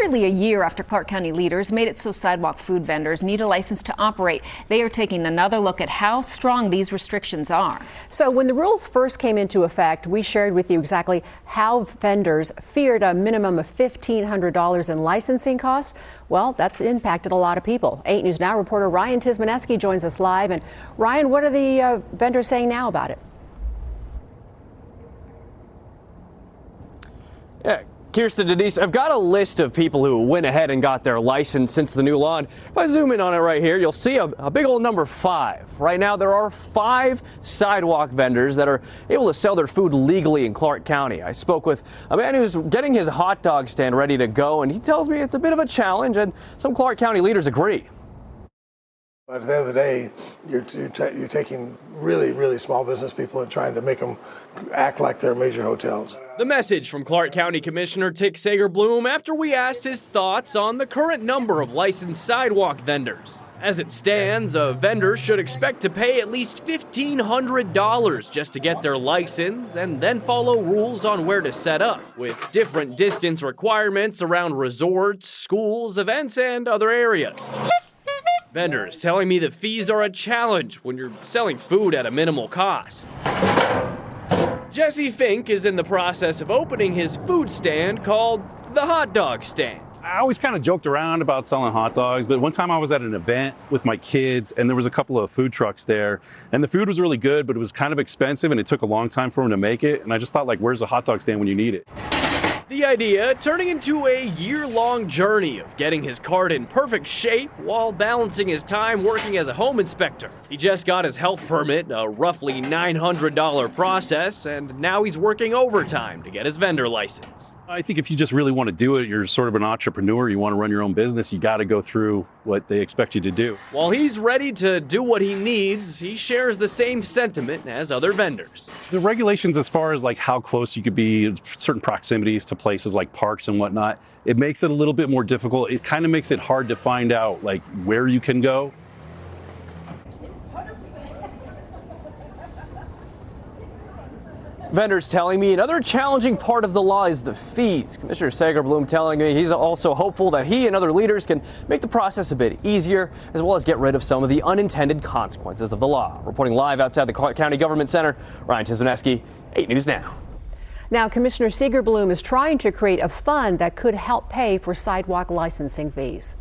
Nearly a year after Clark County leaders made it so sidewalk food vendors need a license to operate, they are taking another look at how strong these restrictions are. So when the rules first came into effect, we shared with you exactly how vendors feared a minimum of $1,500 in licensing costs. Well, that's impacted a lot of people. 8 News Now reporter Ryan Tismaneski joins us live. And Ryan, what are the vendors saying now about it? Yeah, Kirsten, Denise, I've got a list of people who went ahead and got their license since the new law. And if I zoom in on it right here, you'll see a big old number 5. Right now, there are 5 sidewalk vendors that are able to sell their food legally in Clark County. I spoke with a man who's getting his hot dog stand ready to go, and he tells me it's a bit of a challenge, and some Clark County leaders agree. But at the end of the day, you're taking really, really small business people and trying to make them act like they're major hotels. The message from Clark County Commissioner Tick Sager-Bloom after we asked his thoughts on the current number of licensed sidewalk vendors. As it stands, a vendor should expect to pay at least $1,500 just to get their license and then follow rules on where to set up, with different distance requirements around resorts, schools, events, and other areas. Vendors telling me the fees are a challenge when you're selling food at a minimal cost. Jesse Fink is in the process of opening his food stand called the Hot Dog Stand. I always kind of joked around about selling hot dogs, but one time I was at an event with my kids and there was a couple of food trucks there, and the food was really good, but it was kind of expensive and it took a long time for them to make it. And I just thought, like, where's a hot dog stand when you need it? The idea turning into a year-long journey of getting his cart in perfect shape while balancing his time working as a home inspector. He just got his health permit, a roughly $900 process, and now he's working overtime to get his vendor license. I think if you just really want to do it, you're sort of an entrepreneur, you want to run your own business, you got to go through what they expect you to do. While he's ready to do what he needs, he shares the same sentiment as other vendors. The regulations as far as like how close you could be, certain proximities to places like parks and whatnot, it makes it a little bit more difficult. It kind of makes it hard to find out like where you can go. Vendors telling me another challenging part of the law is the fees. Commissioner Sager-Bloom telling me he's also hopeful that he and other leaders can make the process a bit easier, as well as get rid of some of the unintended consequences of the law. Reporting live outside the Clark County Government Center, Ryan Tismaneski, 8 News Now. Now, Commissioner Sager-Bloom is trying to create a fund that could help pay for sidewalk licensing fees.